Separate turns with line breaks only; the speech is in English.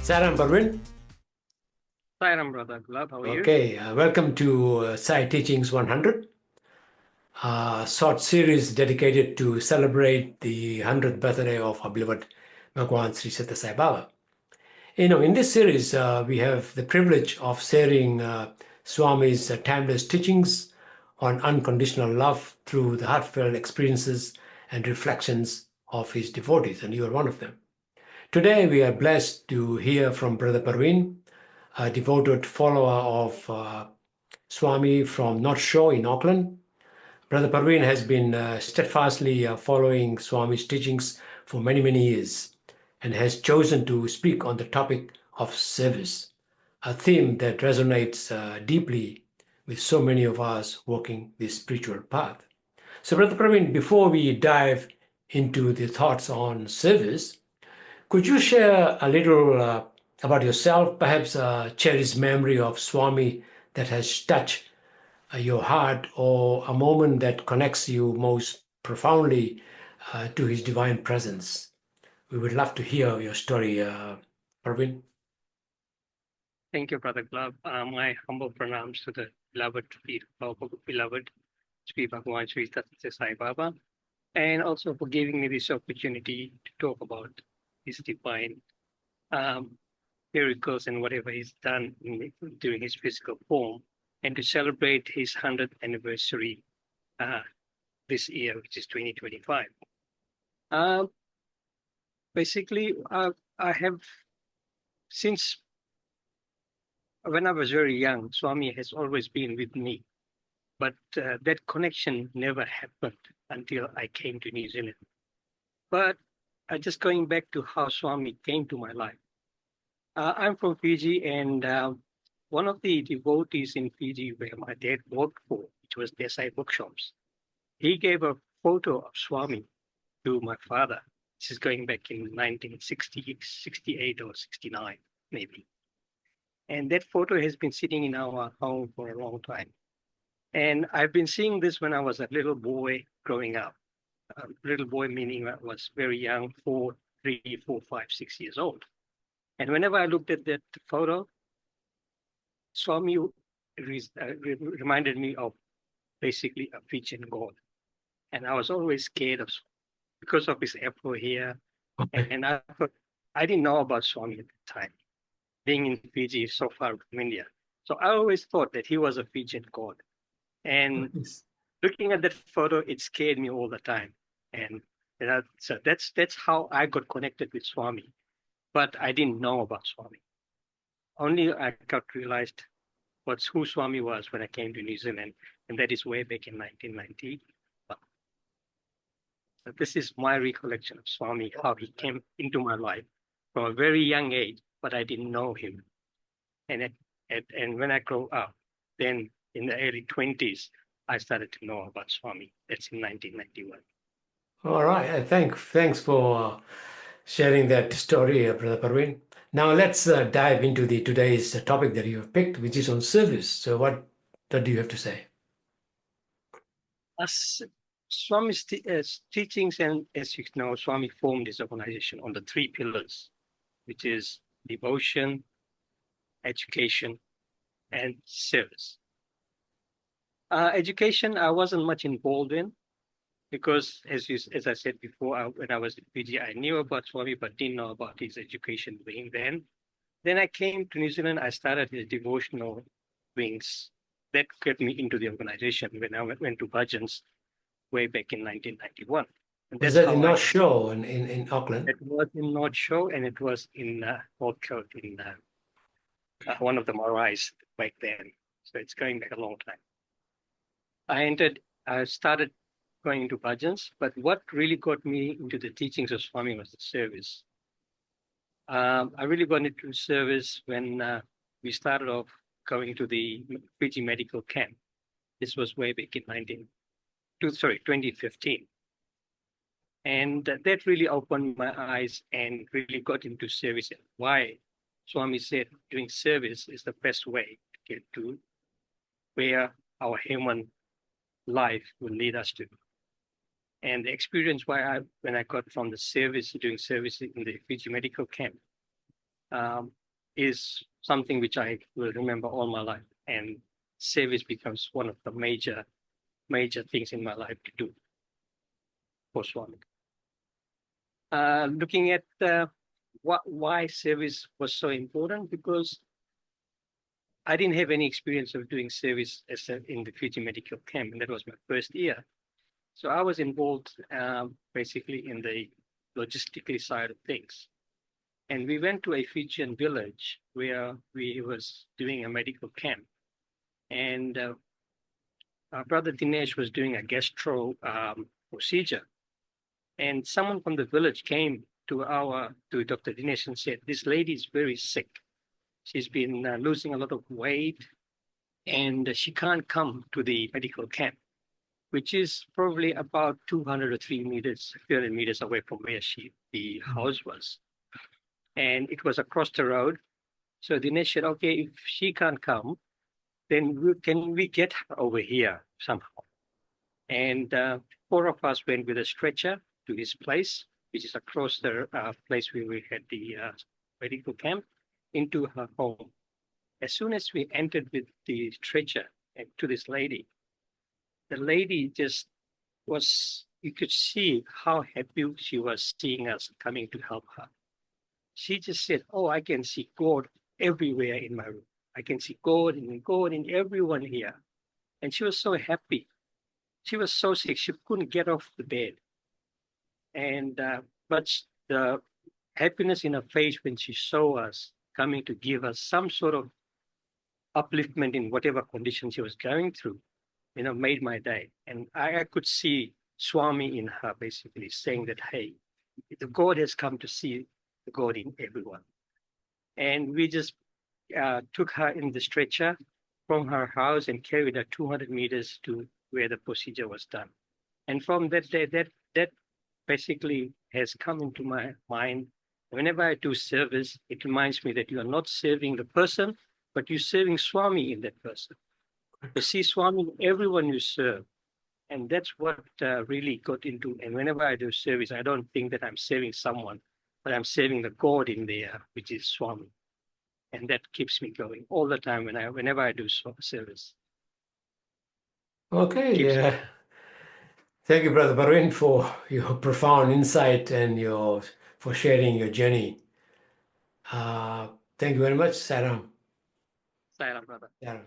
Sairam, Praveen.
Sairam, brother. Glad. How are you?
Okay, welcome to Sai Teachings 100, a short series dedicated to celebrate the 100th birthday of our beloved Bhagawan Sri Sathya Sai Baba. In this series, we have the privilege of sharing Swami's timeless teachings on unconditional love through the heartfelt experiences and reflections of his devotees, and you are one of them. Today, we are blessed to hear from Brother Praveen, a devoted follower of Swami from North Shore in Auckland. Brother Praveen has been steadfastly following Swami's teachings for many, many years and has chosen to speak on the topic of service, a theme that resonates deeply with so many of us walking this spiritual path. So, Brother Praveen, before we dive into the thoughts on service, could you share a little about yourself, perhaps a cherished memory of Swami that has touched your heart, or a moment that connects you most profoundly to his divine presence? We would love to hear your story, Praveen.
Thank you, brother Glab. My humble pranams to the beloved feet of our beloved Sri Bhagawan Sri Sathya Sai Baba, and also for giving me this opportunity to talk about his divine um, miracles and whatever he's done during his physical form, and to celebrate his 100th anniversary uh, this year, which is 2025. Um, Basically, I have since when I was very young, Swami has always been with me, but that connection never happened until I came to New Zealand. But just going back to how Swami came to my life, I'm from Fiji, and one of the devotees in Fiji where my dad worked for, which was Desai Bookshops, he gave a photo of Swami to my father. This is going back in 1960, 68 or 69, maybe. And that photo has been sitting in our home for a long time. And I've been seeing this when I was a little boy growing up. Little boy meaning I was very young, 3, 4, 5, 6 years old. And whenever I looked at that photo, Swami reminded me of basically a Fijian god. And I was always scared of because of his afro here. And I thought, I didn't know about Swami at the time, being in Fiji so far from India. So I always thought that he was a Fijian god. And looking at that photo, it scared me all the time. And so that's how I got connected with Swami. But I didn't know about Swami. Only I got realized who Swami was when I came to New Zealand, and that is way back in 1990. So this is my recollection of Swami, how he came into my life from a very young age, but I didn't know him. And when I grew up, then in the early 20s, I started to know about Swami. That's in 1991.
All right. Thanks for sharing that story, Brother Parveen. Now let's dive into the today's topic that you have picked, which is on service. So what do you have to say?
As Swami's teachings, and as you know, Swami formed this organization on the 3 pillars, which is devotion, education, and service. Education, I wasn't much involved in because, as I said before, when I was in Fiji, I knew about Swami, but didn't know about his education wing then. Then I came to New Zealand. I started his devotional wings. That got me into the organization when I went to Bhajans way back in 1991. And
Was
that's
that in
how
North Shore in Auckland?
it was in North Shore, and it was in North Coast in one of the maraes back then. So it's going back a long time. I started going into bhajans, but what really got me into the teachings of Swami was the service. I really got into service when we started off going to the Fiji medical camp. This was way back in 2015. And that really opened my eyes and really got into service. Why Swami said doing service is the best way to get to where our human life will lead us to. And the experience when I got from the service, doing service in the Fiji medical camp, is something which I will remember all my life. And service becomes one of the major things in my life to do for Swami. Looking at why service was so important, because I didn't have any experience of doing service in the Fiji medical camp, and that was my first year. So I was involved basically in the logistically side of things. And we went to a Fijian village where we was doing a medical camp. And our brother Dinesh was doing a gastro procedure. And someone from the village came to Dr. Dinesh and said, "This lady is very sick. She's been losing a lot of weight, and she can't come to the medical camp," which is probably about 200 or 300 meters away from where the house was. And it was across the road. So Dinesh said, "Okay, if she can't come, then can we get her over here somehow?" And 4 of us went with a stretcher to his place, which is across the place where we had the medical camp, into her home. As soon as we entered with the stretcher to this lady, the lady just was, you could see how happy she was seeing us coming to help her. She just said, "Oh, I can see God everywhere in my room. I can see God in everyone here." And she was so happy. She was so sick, she couldn't get off the bed. And but the happiness in her face when she saw us coming to give us some sort of upliftment in whatever condition she was going through, made my day. And I could see Swami in her, basically saying that, "Hey, the God has come to see the God in everyone." And we just took her in the stretcher from her house and carried her 200 meters to where the procedure was done. And from that day, that basically has come into my mind. Whenever I do service, it reminds me that you are not serving the person, but you're serving Swami in that person. You see Swami in everyone you serve. And that's what really got into. And whenever I do service, I don't think that I'm serving someone, but I'm serving the God in there, which is Swami. And that keeps me going all the time whenever I do service.
Okay. Thank you, Brother Praveen, for your profound insight and for sharing your journey. Thank you very much, Sairam.
Sairam, brother.
Sairam.